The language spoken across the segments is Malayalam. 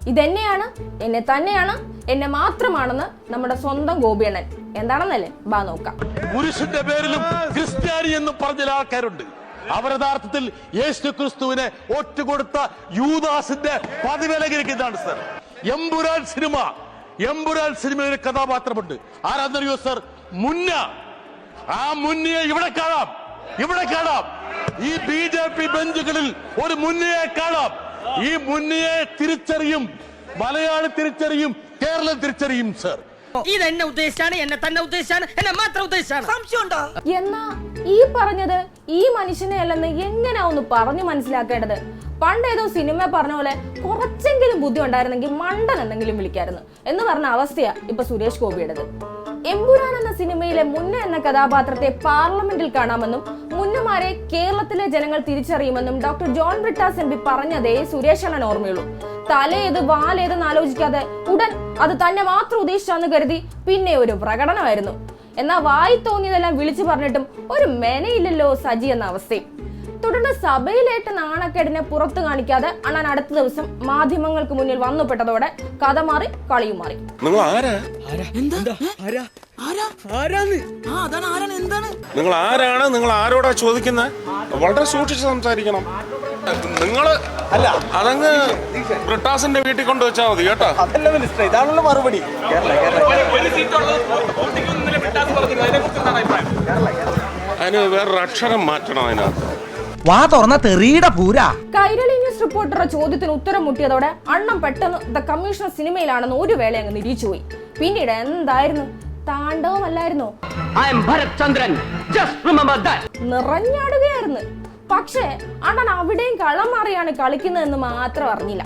ഇതെന്നെയാണ്, എന്നെ തന്നെയാണ്, എന്നെ മാത്രമാണെന്ന് നമ്മുടെ സ്വന്തം ഗോപിയണ്ണൻ എന്താണെന്നല്ലേ ബാ നോക്കാം. പുരുഷന്റെ പേരിലും ക്രിസ്ത്യാനി എന്ന് പറഞ്ഞ ആൾക്കാരുണ്ട്. അവർ യഥാർത്ഥത്തിൽ യേശു ക്രിസ്തുവിനെ ഒറ്റുകൊടുത്ത യൂദാസിന്റെ പതിവിലകിരിക്കുന്നതാണ് സർ. എമ്പുരാൻ സിനിമയിൽ കഥാപാത്രമുണ്ട്. ആരാന്നറിയോ സർ? മുന്ന. ആ മുന്നയെ ഇവിടെ കാണാം. ഈ BJP ബെഞ്ചുകളിൽ ഒരു മുന്നയെ കാണാം. ഈ മുന്നയെ തിരിച്ചറിയും, മലയാളി തിരിച്ചറിയും, കേരളം തിരിച്ചറിയും സർ. ഇതെന്നെ ഉദ്ദേശിച്ചാണ്, എന്നെ തന്നെ ഉദ്ദേശിച്ചാണ്, എന്നെ മാത്രം ഉദ്ദേശിച്ചാണ്. സംശയമുണ്ടോ? എന്നാ ഈ പറഞ്ഞത് ഈ മനുഷ്യനെ അല്ലെന്ന് എങ്ങനെയാ ഒന്ന് പറഞ്ഞു മനസ്സിലാക്കേണ്ടത്? പണ്ടേതോ സിനിമ പറഞ്ഞ പോലെ കുറച്ചെങ്കിലും ബുദ്ധി ഉണ്ടായിരുന്നെങ്കിൽ മണ്ടൻ എന്തെങ്കിലും വിളിക്കായിരുന്നു എന്ന് പറഞ്ഞ അവസ്ഥയാ ഇപ്പൊ സുരേഷ് ഗോപിയുടേത്. എമ്പുരാൻ എന്ന സിനിമയിലെ മുന്ന എന്ന കഥാപാത്രത്തെ പാർലമെന്റിൽ കാണാമെന്നും മുന്നമാരെ കേരളത്തിലെ ജനങ്ങൾ തിരിച്ചറിയുമെന്നും ഡോക്ടർ ജോൺ ബ്രിട്ടാസ് MP പറഞ്ഞതേ സുരേഷ് അണ്ണൻ ഓർമ്മയുള്ളൂ. തലേത് വാലേതെന്ന് ആലോചിക്കാതെ ഉടൻ അത് തന്നെ മാത്രം ഉദ്ദേശിച്ചാന്ന് കരുതി പിന്നെ ഒരു പ്രകടനമായിരുന്നു. എന്നാ വായി തോന്നിയതെല്ലാം വിളിച്ചു പറഞ്ഞിട്ടും ഒരു മെനയില്ലല്ലോ സജി എന്ന അവസ്ഥയും. തുടർന്ന് സഭയിലേറ്റ നാണക്കേടിനെ പുറത്തു കാണിക്കാതെ അണ്ണൻ അടുത്ത ദിവസം മാധ്യമങ്ങൾക്ക് മുന്നിൽ വന്നുപെട്ടതോടെ കഥ മാറി, കളിയും മാറി. നിങ്ങൾ ആരാണ്? നിങ്ങൾ ആരോടാ ചോദിക്കുന്നത്? വളരെ സൂക്ഷിച്ച് സംസാരിക്കണം. നിങ്ങള് അല്ല, അതങ്ങ് ബ്രിട്ടാസിന്റെ വീട്ടിൽ കൊണ്ടുവച്ചാൽ മതി കേട്ടോ. ഇതാണല്ലോ മറുപടി. അതിന് വേറൊരു അക്ഷരം മാറ്റണം അതിനകത്ത്. വാ തുറന്ന തെറിയുടെ പൂരാ. കൈരളി ന്യൂസ് റിപ്പോർട്ടറുടെ ചോദ്യത്തിന് ഉത്തരം മുട്ടിയതോടെ അണ്ണം പെട്ടെന്ന് ദ കമ്മീഷണർ സിനിമയിലാണെന്ന് ഒരു വേള അങ്ങ് നിരീച്ചുപോയി. പിന്നീട് എന്തായിരുന്നു? താണ്ഡവമല്ലായിരുന്നോ? നിറഞ്ഞാടുകയായിരുന്നു. പക്ഷേ അണ്ണൻ അവിടെയും കളം മാറിയാണ് കളിക്കുന്നതെന്ന് മാത്രം അറിഞ്ഞില്ല.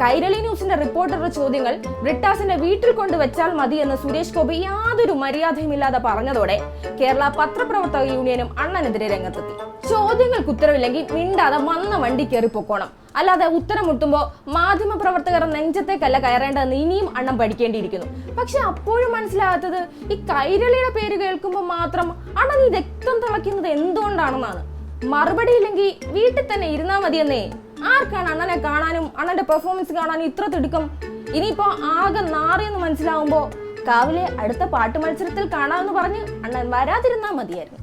കൈരളി ന്യൂസിന്റെ റിപ്പോർട്ടറുടെ ചോദ്യങ്ങൾ ബ്രിട്ടാസിന്റെ വീട്ടിൽ കൊണ്ടുവച്ചാൽ മതി എന്ന് സുരേഷ് ഗോപി യാതൊരു മര്യാദയുമില്ലാതെ പറഞ്ഞതോടെ കേരള പത്രപ്രവർത്തക യൂണിയനും അണ്ണനെതിരെ രംഗത്തെത്തി. ചോദ്യങ്ങൾക്ക് ഉത്തരവില്ലെങ്കിൽ മിണ്ടാതെ വന്ന വണ്ടി കയറി പൊക്കോണം, അല്ലാതെ ഉത്തരം മുട്ടുമ്പോ മാധ്യമ പ്രവർത്തകർ നെഞ്ചത്തേക്കല്ല കയറേണ്ടതെന്ന് ഇനിയും അണ്ണം പഠിക്കേണ്ടിയിരിക്കുന്നു. പക്ഷെ അപ്പോഴും മനസ്സിലാകാത്തത് ഈ കൈരളിയുടെ പേര് കേൾക്കുമ്പോൾ മാത്രം അണ്ണൻ ഈ രക്തം തിളയ്ക്കുന്നത് എന്തുകൊണ്ടാണെന്നാണ്. മറുപടി ഇല്ലെങ്കിൽ വീട്ടിൽ തന്നെ ഇരുന്നാ മതിയെന്നേ. ആർക്കാണ് അണ്ണനെ കാണാനും അണ്ണന്റെ പെർഫോമൻസ് കാണാനും ഇത്ര തിടുക്കം? ഇനിയിപ്പോ ആകെ നാറിയെന്ന് മനസ്സിലാവുമ്പോ കാവിലെ അടുത്ത പാട്ട് മത്സരത്തിൽ കാണാമെന്ന് പറഞ്ഞ് അണ്ണൻ വരാതിരുന്നാ മതിയായിരുന്നു.